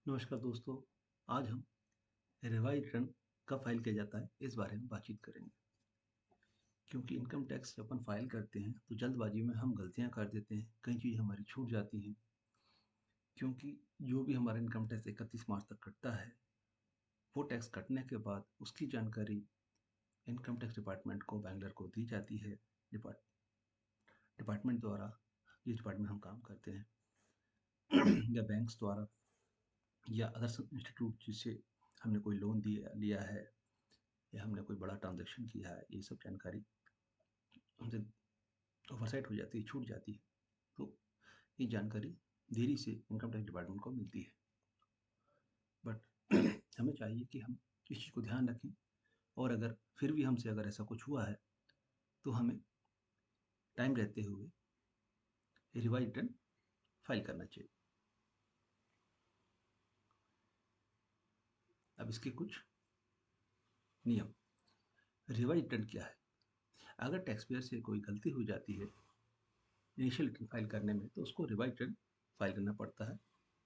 नमस्कार दोस्तों। आज हम रिवाइज रिटर्न कब फाइल किया जाता है इस बारे में बातचीत करेंगे। क्योंकि इनकम टैक्स जब अपन फाइल करते हैं तो जल्दबाजी में हम गलतियां कर देते हैं, कई चीज़ हमारी छूट जाती हैं। क्योंकि जो भी हमारा इनकम टैक्स 31 मार्च तक कटता है, वो टैक्स कटने के बाद उसकी जानकारी इनकम टैक्स डिपार्टमेंट को, बैंगलर को दी जाती है। डिपार्टमेंट द्वारा, जिस डिपार्टमेंट हम काम करते हैं या बैंक्स द्वारा या अदर इंस्टीट्यूट जिससे हमने कोई लोन दिया लिया है या हमने कोई बड़ा ट्रांजैक्शन किया है, ये सब जानकारी हमसे ओवरसाइट हो जाती है, छूट जाती है। तो ये जानकारी देरी से इनकम टैक्स डिपार्टमेंट को मिलती है। बट हमें चाहिए कि हम इस चीज़ को ध्यान रखें, और अगर फिर भी हमसे अगर ऐसा कुछ हुआ है तो हमें टाइम रहते हुए रिवाइज रिटर्न फाइल करना चाहिए। अब इसके कुछ नियम। रिवाइज रिटर्न क्या है? अगर टैक्स पेयर से कोई गलती हो जाती है इनिशियल रिटर्न फाइल करने में, तो उसको रिवाइज रिटर्न फाइल करना पड़ता है,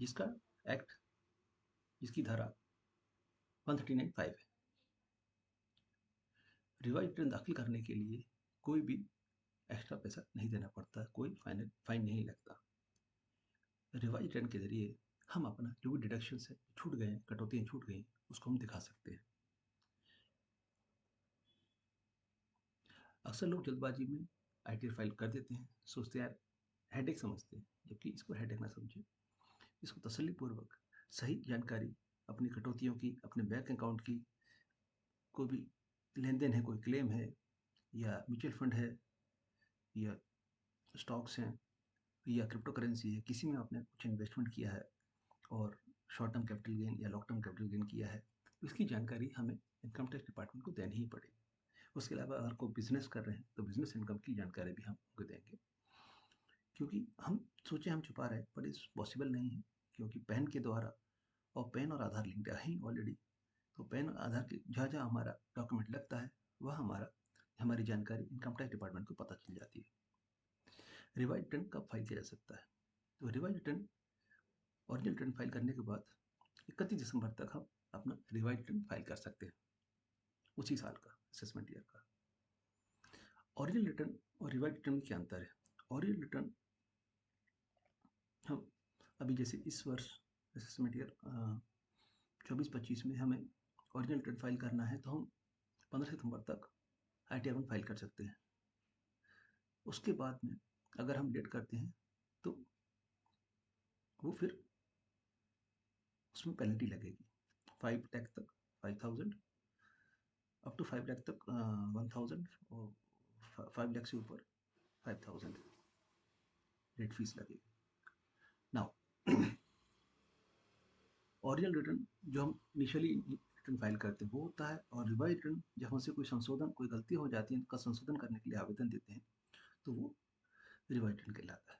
जिसका एक्ट, जिसकी धारा 139(5) है। रिवाइज रिटर्न दाखिल करने के लिए कोई भी एक्स्ट्रा पैसा नहीं देना पड़ता, कोई फाइन नहीं लगता। रिवाइज रिटर्न के जरिए हम अपना जो भी डिडक्शन है, छूट गए, कटौतियाँ छूट गई, उसको हम दिखा सकते हैं। अक्सर लोग जल्दबाजी में आईटी फाइल कर देते हैं, सोचते हैं यार हेडेक समझते हैं, जबकि इसको हेडेक ना समझे। इसको तसल्लीपूर्वक सही जानकारी अपनी कटौतियों की, अपने बैंक अकाउंट की, कोई भी लेन देन है, कोई क्लेम है या म्यूचुअल फंड है या स्टॉक्स हैं या क्रिप्टो करेंसी है, किसी में आपने कुछ इन्वेस्टमेंट किया है और शॉर्ट टर्म कैपिटल गेन या लॉन्ग टर्म कैपिटल गेन किया है, तो इसकी जानकारी हमें इनकम टैक्स डिपार्टमेंट को देनी ही पड़ेगी। उसके अलावा अगर कोई बिजनेस कर रहे हैं तो बिजनेस इनकम की जानकारी भी हम उनको देंगे। क्योंकि हम सोचे हम छुपा रहे हैं, पर इस पॉसिबल नहीं है, क्योंकि पैन के द्वारा, और पैन और आधार लिंक है ही ऑलरेडी। तो पैन और आधार के जहाँ जहाँ हमारा डॉक्यूमेंट लगता है, वह हमारी जानकारी इनकम टैक्स डिपार्टमेंट को पता चल जाती है। रिवाइज रिटर्न कब फाइल किया जा सकता है? तो revise return, original return file करने के बाद 31 दिसंबर तक हम अपना रिवाइज रिटर्न फाइल कर सकते हैं, उसी साल का, असेसमेंट ईयर का। ओरिजिनल रिटर्न और रिवाइज रिटर्न में क्या अंतर है? ओरिजिनल रिटर्न हम अभी जैसे इस वर्ष असेसमेंट ईयर 24-25 में हमें ओरिजिनल रिटर्न फाइल करना है, तो हम 15 सितंबर तक ITR 1 फाइल कर सकते हैं। उसके बाद में अगर हम लेट करते हैं तो वो फिर उसमें पेनल्टी लगेगी, 5 लाख तक 5,000, अप टू 5 लाख तक 1,000, और 5 लाख से ऊपर 5,000 लेट फीस लगेगी। नाउ ओरिजिनल रिटर्न जो हम इनिशियली रिटर्न फाइल करते हैं वो होता है, और रिवाइज रिटर्न जब हमसे कोई संशोधन, कोई गलती हो जाती है, उनका संशोधन करने के लिए आवेदन देते हैं, तो वो रिवाइज रिटर्न कहलाता है।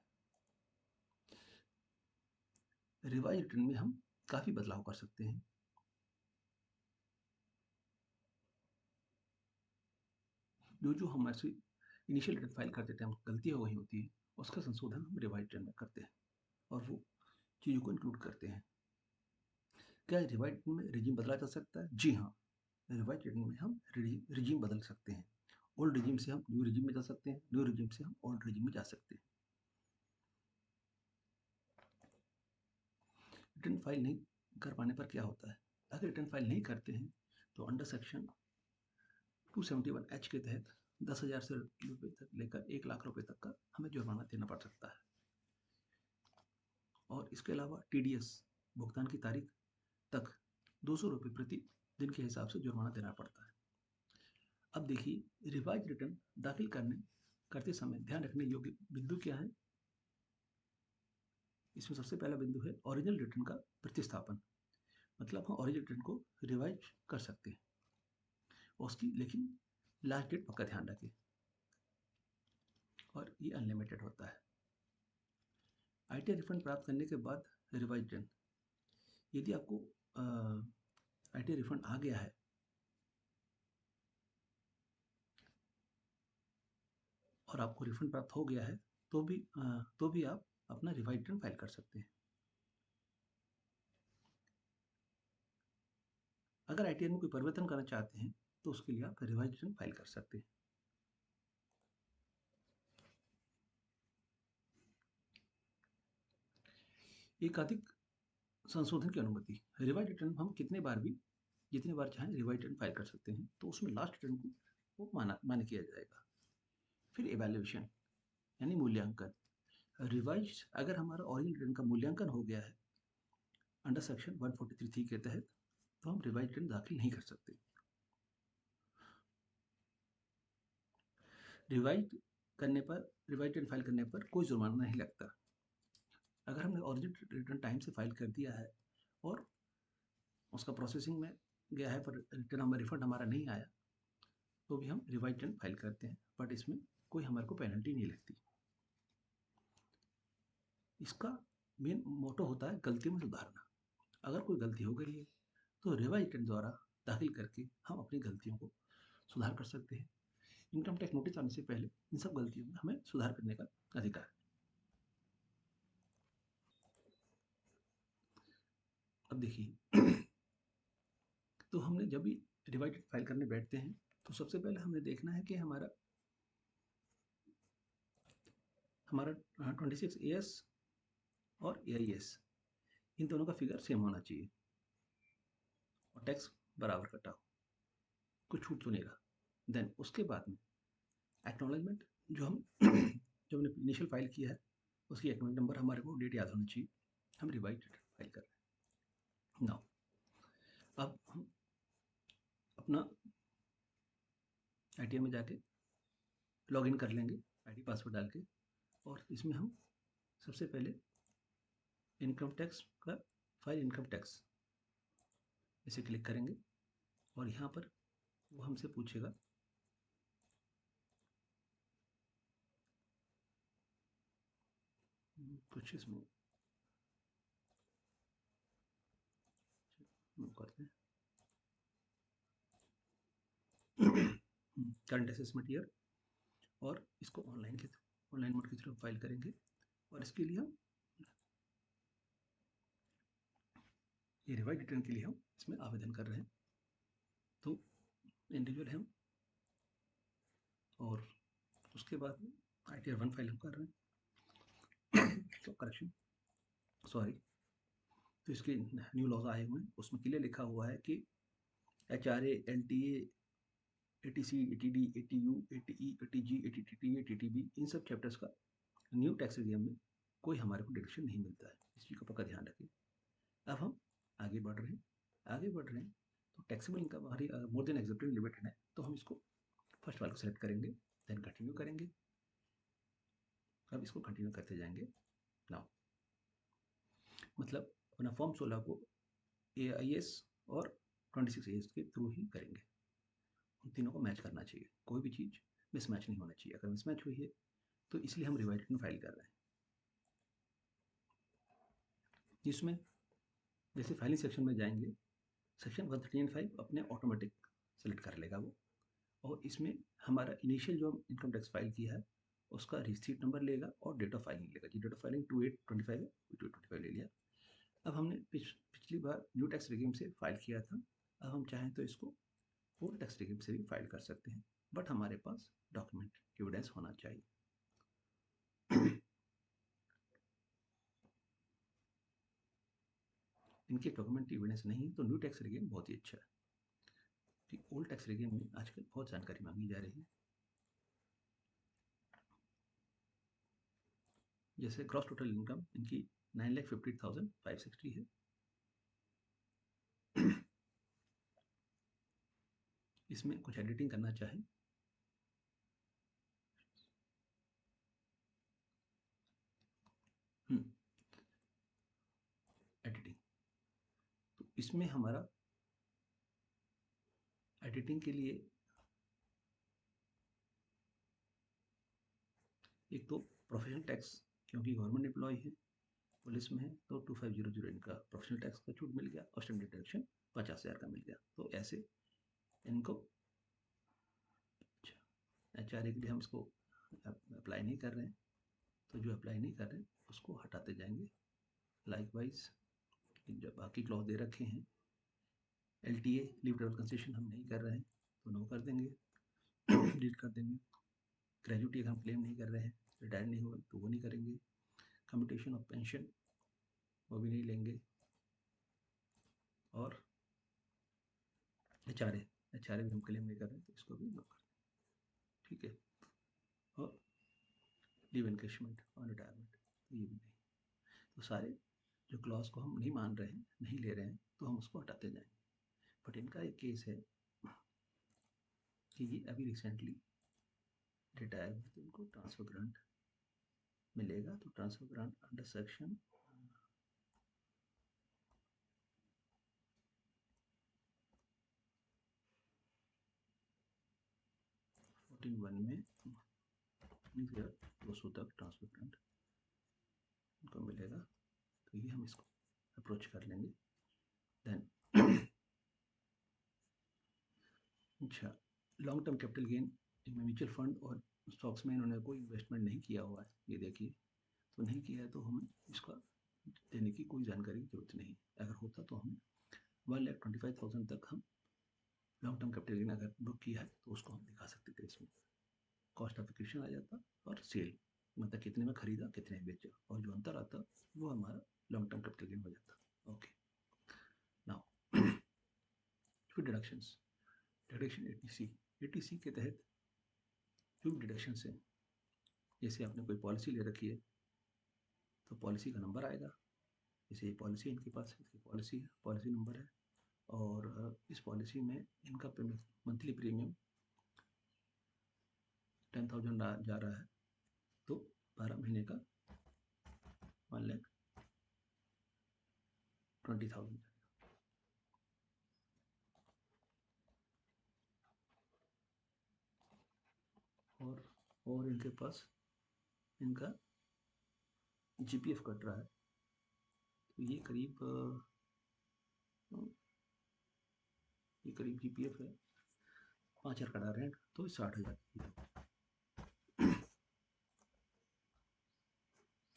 रिवाइज रिटर्न में हम काफ़ी बदलाव कर सकते हैं। जो हमारे इनिशियल रिटर्न फाइल करते टाइम गलती हो गई होती है, उसका संशोधन हम रिवाइज रिटर्न में करते हैं, और वो चीज़ों को इंक्लूड करते हैं। क्या रिवाइज रिटर्न में रिजीम बदला जा सकता है? जी हाँ, रिवाइज रिटर्न में हम रिजीम बदल सकते हैं। ओल्ड रिजीम से हम न्यू रिजीम में जा सकते हैं, न्यू रिजीम से हम ओल्ड रिजीम में जा सकते हैं। रिटर्न फाइल नहीं कर पाने पर क्या होता है? अगर रिटर्न फाइल नहीं करते हैं तो अंडर सेक्शन 271H के तहत 10,000 से रुपये तक लेकर 1 लाख रुपये तक का हमें जुर्माना देना पड़ सकता है। और इसके अलावा TDS, भुगतान की तारीख तक 200 रुपये प्रति दिन के हिसाब से जुर्माना देना पड़ता है। अब देखिए, रिवाइज रिटर्न दाखिल करते समय ध्यान रखने योग्य बिंदु क्या है? इसमें सबसे पहला बिंदु है ओरिजिनल रिटर्न का प्रतिस्थापन। मतलब हम ओरिजिनल रिटर्न को रिवाइज कर सकते हैं, उसकी लेकिन लास्ट डेट पक्का ध्यान रखें, और ये अनलिमिटेड होता है। ITR रिफंड प्राप्त करने के बाद रिवाइज रिटर्न, यदि आपको ITR रिफंड आ गया है और आपको रिफंड प्राप्त हो गया है, तो भी आप अपना रिवाइज रिटर्न फाइल कर सकते हैं। अगर आईटीआर में कोई परिवर्तन करना चाहते हैं तो उसके लिए आप रिवाइज रिटर्न फाइल कर सकते हैं। एकाधिक संशोधन की अनुमति। रिवाइज रिटर्न हम कितने बार भी जितने बार चाहें रिवाइज रिटर्न फाइल कर सकते हैं, तो उसमें लास्ट रिटर्न को वो मान्य किया जाएगा। फिर इवैल्यूएशन यानी मूल्यांकन। रिवाइज अगर हमारा ओरिजिनल रिटर्न का मूल्यांकन हो गया है अंडर सेक्शन 143 के तहत, तो हम रिवाइज रिटर्न दाखिल नहीं कर सकते। रिवाइज रिटर्न फाइल करने पर कोई जुर्माना नहीं लगता। अगर हमने ओरिजिनल रिटर्न टाइम से फाइल कर दिया है और उसका प्रोसेसिंग में गया है पर रिफंड हमारा नहीं आया, तो भी हम रिवाइज रिटर्न फाइल करते हैं, बट इसमें कोई हमारे को पेनल्टी नहीं लगती। इसका मेन मोटो होता है गलतियों में सुधारना। अगर कोई गलती हो गई है तो रिवाइज रिटर्न द्वारा दाखिल करके हम अपनी गलतियों को सुधार कर सकते हैं। इनकम टैक्स नोटिस आने से पहले इन सब गलतियों में हमें सुधार करने का अधिकार है। अब देखिए तो हमने जब भी रिवाइज फाइल करने बैठते हैं तो सबसे पहले हमें देखना है कि हमारा 26AS और AIS इन दोनों का फिगर सेम होना चाहिए और टैक्स बराबर कटा हो, कुछ छूट तो नहीं रहा। देन उसके बाद में एक्नॉलेजमेंट जो हम जो हमने इनिशियल फाइल किया है उसकी एक्नॉलेज नंबर हमारे को डेट याद होनी चाहिए। हम रिवाइज फाइल कर रहे हैं। नाउ अब हम अपना आईटीआर में जाके लॉगिन कर लेंगे आईडी पासवर्ड डाल के, और इसमें हम सबसे पहले इनकम टैक्स का फाइल इनकम टैक्स इसे क्लिक करेंगे और यहाँ पर वो हमसे पूछेगा कुछ इसमें करते हैं करंट असेसमेंट ईयर, और इसको ऑनलाइन मोड की थ्रू फाइल करेंगे। और इसके लिए हम ये रिवाइज रिटर्न के लिए हम इसमें आवेदन कर रहे हैं, तो इंडिविजुअल हम, और उसके बाद ITR 1 फाइल हम कर रहे हैं। तो करेक्शन सॉरी, तो इसके न्यू लॉज आए हुए हैं, उसमें क्लियर लिखा हुआ है कि HRA LTA ATC ATD ATU ATE ATG ATTT ATTB इन सब चैप्टर्स का न्यू टैक्स रिजीम में कोई हमारे को डिडक्शन नहीं मिलता है। इस चीज़ का पक्का ध्यान रखें। अब हम आगे बढ़ रहे हैं तो टैक्सेबल इनकम हमारी मोर देन एक्सेप्टेड लिमिटेड है, तो हम इसको फर्स्ट वाले को सेलेक्ट करेंगे, देन कंटिन्यू करेंगे। अब इसको कंटिन्यू करते जाएंगे। नाउ मतलब अपना फॉर्म 16 को AIS और 26AS के थ्रू ही करेंगे। उन तीनों को मैच करना चाहिए, कोई भी चीज़ मिसमैच नहीं होना चाहिए। अगर मिसमैच हुई है तो इसलिए हम रिवाइज रिटर्न फाइल कर रहे हैं। इसमें जैसे फाइलिंग सेक्शन में जाएंगे, सेक्शन 139(5) अपने ऑटोमेटिक सेलेक्ट कर लेगा वो, और इसमें हमारा इनिशियल जो हम इनकम टैक्स फाइल किया है उसका रिसीट नंबर लेगा और डेट ऑफ फाइलिंग लेगा। जी डेट ऑफ फाइलिंग 2825 है, 2825 ले लिया। अब हमने पिछली बार न्यू टैक्स रिजीम से फाइल किया था, अब हम चाहें तो इसको ओल्ड टैक्स रिजीम से भी फाइल कर सकते हैं, बट हमारे पास डॉक्यूमेंट एविडेंस होना चाहिए। इनके डॉक्यूमेंट एविडेंस नहीं तो न्यू टैक्स रिजीम बहुत ही अच्छा है, कि ओल्ड टैक्स रिजीम में आजकल बहुत जानकारी मांगी जा रही है। जैसे ग्रॉस टोटल इनकम इनकी 9,50,560 है। इसमें कुछ एडिटिंग करना चाहे एडिटिंग, तो इसमें हमारा एडिटिंग के लिए एक तो प्रोफेशनल टैक्स, क्योंकि गवर्नमेंट एम्प्लॉय है, पुलिस में है, तो 2500 इनका प्रोफेशनल टैक्स का छूट मिल गया और स्टैंडर्ड डिडक्शन 50,000 का मिल गया। तो ऐसे इनको HRA के लिए हम इसको अप्लाई नहीं कर रहे हैं, तो जो अप्लाई नहीं कर रहे हैं उसको हटाते जाएंगे। लाइकवाइज जब बाकी क्लॉज दे रखे हैं LTA लीव टेबल कंसेशन हम नहीं कर रहे हैं तो नो कर देंगे, डिलीट कर देंगे। ग्रेजुटी अगर हम क्लेम नहीं कर रहे हैं, रिटायर नहीं हुए तो वो नहीं करेंगे। कम्यूटेशन ऑफ पेंशन वो भी नहीं लेंगे। और HRA भी हम क्लेम नहीं कर रहे हैं तो इसको भी नो कर देंगे, ठीक है। और लीव एनकेशमेंट और रिटायरमेंट ये भी नहीं। तो सारे जो क्लॉज को हम नहीं मान रहे हैं, नहीं ले रहे हैं, तो हम उसको हटाते जाएंगे। बट इनका एक केस है कि ये अभी रिसेंटली रिटायर हुए तो इनको ट्रांसफर ग्रांट मिलेगा। तो ट्रांसफर ग्रांट अंडर सेक्शन 14(1) में 200 तक ट्रांसफर ग्रांट उनको मिलेगा। तो ये हम इसको अप्रोच कर लेंगे। देन अच्छा, लॉन्ग टर्म कैपिटल गेन इनमें म्यूचुअल फंड और स्टॉक्स में इन्होंने कोई इन्वेस्टमेंट नहीं किया हुआ है, ये देखिए। तो नहीं किया है तो हमें इसका देने की कोई जानकारी की जरूरत नहीं। अगर होता तो हमें 1,25,000 तक हम लॉन्ग टर्म कैपिटल गेन अगर बुक किया है तो उसको हम दिखा सकते थे। इसमें कॉस्ट ऑफ एक्विजिशन आ जाता और सेल, मतलब कितने में खरीदा कितने में बेचा, और जो अंतर आता वो हमारा लॉन्ग टर्म कैपिटल गेन हो जाता। ओके, नाउ फिर डिडक्शंस। डिडक्शन एटीसी के तहत जो डिडक्शन है, जैसे आपने कोई पॉलिसी ले रखी है तो पॉलिसी का नंबर आएगा। जैसे ये पॉलिसी इनके पास है, इसकी पॉलिसी नंबर है, और इस पॉलिसी में इनका मंथली प्रीमियम 10,000 जा रहा है, तो 12 महीने का 1,20,000। और इनके पास इनका GPF कट रहा है, तो ये करीब GPF है 5,000 कटा रहे हैं, तो 60,000।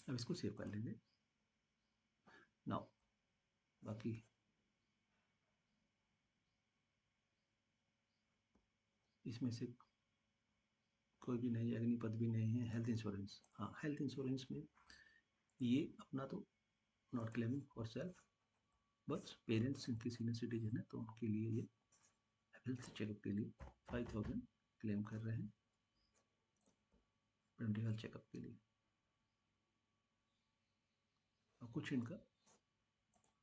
अब इसको सेव कर लेंगे। नाउ बाकी इसमें से कोई भी नहीं है, अग्निपथ भी नहीं है। हेल्थ इंश्योरेंस, हाँ हेल्थ इंश्योरेंस में ये अपना तो not claiming for self, but parents इनके सीनियर सिटीजन है तो उनके लिए ये हेल्थ चेकअप के लिए 5,000 क्लेम कर रहे हैं, प्रिवेंटिव हेल्थ चेकअप के लिए। और कुछ इनका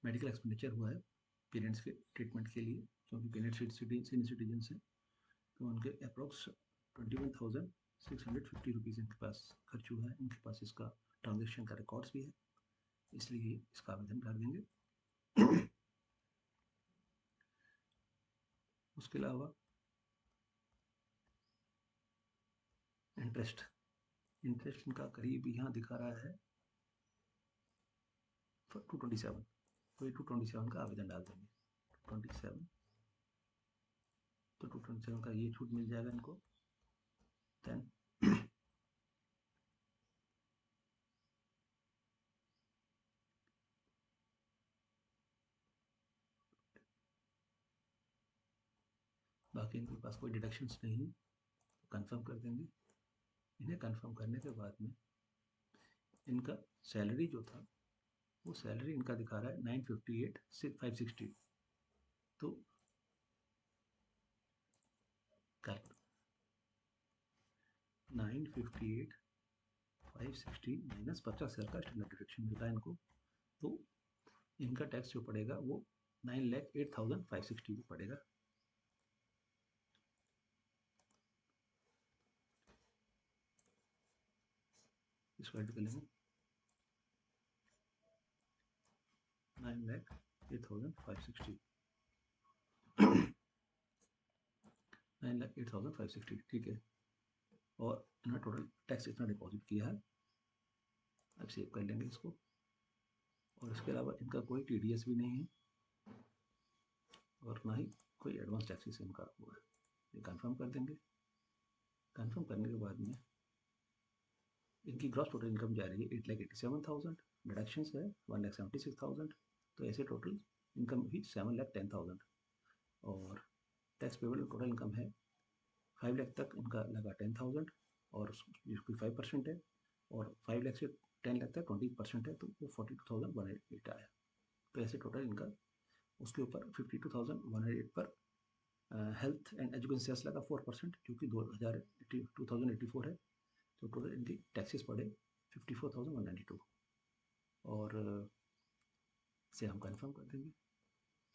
मेडिकल एक्सपेंडिचर हुआ है पेरेंट्स के ट्रीटमेंट के लिए, क्योंकि पेरेंट्स सीनियर सिटीजन हैं, तो उनके अप्रोक्स 21,650 रुपीज़ इनके पास खर्च हुआ है। इनके पास इसका ट्रांजेक्शन का रिकॉर्ड्स भी है, इसलिए इसका आवेदन कर देंगे। उसके अलावा इंटरेस्ट इनका करीब यहाँ दिखा रहा है 227, तो 227 का आवेदन डाल देंगे। 227, तो 227 का ये छूट मिल जाएगा इनको। देन बाकी इनके पास कोई डिडक्शंस नहीं है, तो कंफर्म कर देंगे। इन्हें कंफर्म करने के बाद में इनका सैलरी जो था वो सैलरी इनका दिखा रहा है 958,560। तो 958,560 माइनस 50,000 का स्टैंडर्ड डिडक्शन मिलता है इनको, तो इनका टैक्स जो पड़ेगा वो 9,08,560 भी पड़ेगा। इसको ऐड कर लेंगे 9,08,560, 9,08,560, ठीक है। और इन्होंने टोटल टैक्स इतना डिपॉजिट किया है। अब सेव कर लेंगे इसको। और इसके अलावा इनका कोई TDS भी नहीं है, और ना ही कोई एडवांस टैक्सेस इनका हुआ है। ये कंफर्म कर देंगे। कंफर्म करने के बाद में इनकी ग्रॉस टोटल इनकम जा रही है 8,87,000, डिडक्शंस है 1,76,000, तो ऐसे टोटल इनकम हुई 7,10,000। और टैक्स पेबल टोटल इनकम है 5 लाख तक इनका लगा 10,000 और उसकी 5% है, और 5 लाख से 10 लाख तक 20% है, तो वो 42,108 आया। तो ऐसे टोटल इनका उसके ऊपर 52,108 पर हेल्थ एंड एजुकेशन सेस लगा 4%, जो कि 2084 है। तो टोटल इनकी टैक्सेस पड़े 54,192, और इसे हम कंफर्म कर देंगे।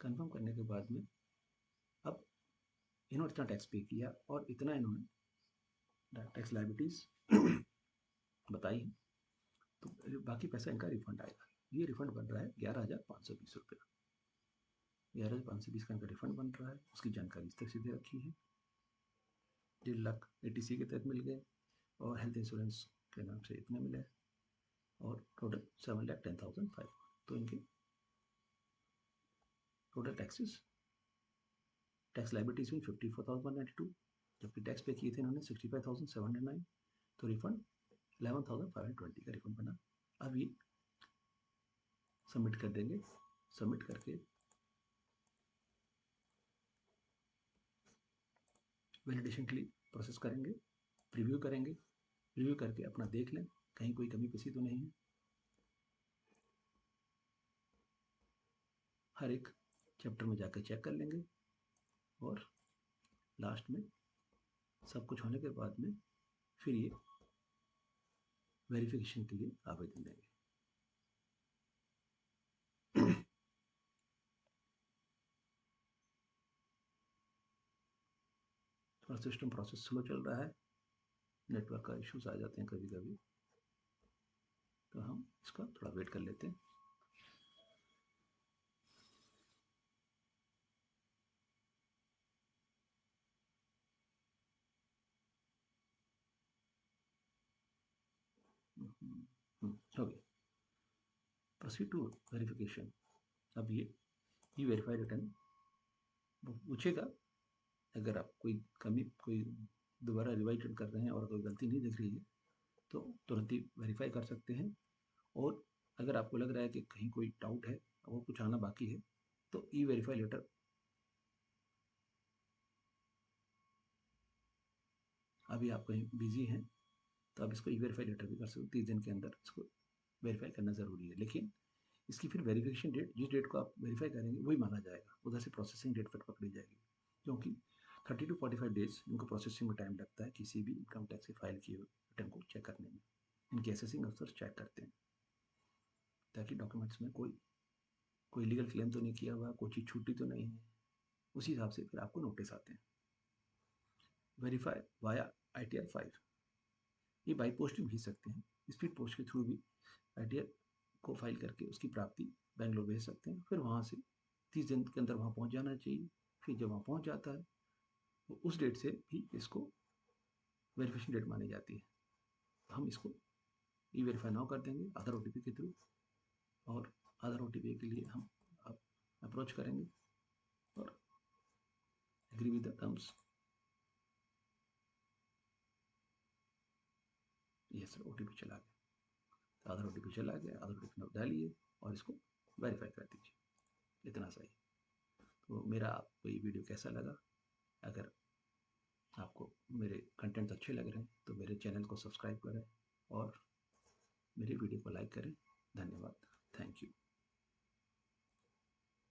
कंफर्म करने के बाद में अब इन्होंने इतना टैक्स पे किया और इतना इन्होंने टैक्स लाइबिलिटीज बताई, तो बाकी पैसा इनका रिफंड आएगा। ये रिफंड बन रहा है 11,520 रुपये। 11,520 का इनका रिफंड बन रहा है। उसकी जानकारी इस तरह से दे रखी है। 1.5 लाख ATC के तहत मिल गए, और हेल्थ इंश्योरेंस के नाम से इतने मिले, और टोटल 7,10,500। तो इनके टोटल टैक्सेस टैक्स लाइबिलिटीज हुई 54,192, जबकि टैक्स पे किए थे इन्होंने 65,709। तो रिफंड 11,520 का रिफंड बना। अब ये सबमिट कर देंगे। सबमिट करके वैलिडेशन के लिए प्रोसेस करेंगे, प्रीव्यू करेंगे। प्रीव्यू करके अपना देख लें कहीं कोई कमी पेशी तो नहीं है। हर एक चैप्टर में जाकर चेक कर लेंगे, और लास्ट में सब कुछ होने के बाद में फिर ये वेरिफिकेशन के लिए आवेदन देंगे। थोड़ा सिस्टम प्रोसेस स्लो चल रहा है, नेटवर्क का इश्यूज आ जाते हैं कभी कभी, तो हम इसका थोड़ा वेट कर लेते हैं। हो गया। Proceed to verification. अब ये ई वेरीफाइड रिटर्न पूछेगा। अगर आप कोई दोबारा रिवाइज कर रहे हैं और कोई गलती नहीं दिख रही है, तो तुरंत ही वेरीफाई कर सकते हैं। और अगर आपको लग रहा है कि कहीं कोई डाउट है और कुछ आना बाकी है, तो ई वेरीफाई लेटर, अभी आप कहीं बिजी हैं तो आप इसको ई वेरीफाई लेटर भी कर सकते हो। 30 दिन के अंदर इसको वेरीफाई करना ज़रूरी है, लेकिन इसकी फिर वेरिफिकेशन डेट, जिस डेट को आप वेरीफाई करेंगे वही माना जाएगा, उधर से प्रोसेसिंग डेट पर पकड़ी जाएगी। क्योंकि 30 to 45 डेज इनको प्रोसेसिंग में टाइम लगता है किसी भी इनकम टैक्स से फाइल किए हुए रिटर्न को चेक करने में। इनके असेसिंग अफसर चेक करते हैं ताकि डॉक्यूमेंट्स में कोई लीगल क्लेम तो नहीं किया हुआ, कोई चीज़ छूटी तो नहीं है। उसी हिसाब से फिर आपको नोटिस आते हैं। वेरीफाई वाया ITR 5, ये बाई पोस्ट भी भेज सकते हैं। स्पीड पोस्ट के थ्रू भी ITR को फाइल करके उसकी प्राप्ति बेंगलोर भेज सकते हैं। फिर वहाँ से 30 दिन के अंदर वहाँ पहुँच जाना चाहिए। फिर जब वहाँ पहुँच जाता है तो उस डेट से भी इसको वेरिफिकेशन डेट मानी जाती है। हम इसको ई वेरीफाई नाउ कर देंगे आधार OTP के थ्रू, और आधार OTP के लिए हम अप्रोच करेंगे और एग्री विद द टर्म्स। ये सर OTP चला गया, तो आधार OTP चला गया। आधार OTP डालिए और इसको वेरीफाई कर दीजिए। इतना सही। तो मेरा आपको ये वीडियो कैसा लगा? अगर आपको मेरे कंटेंट अच्छे लग रहे हैं तो मेरे चैनल को सब्सक्राइब करें और मेरी वीडियो को लाइक करें। धन्यवाद। Thank you.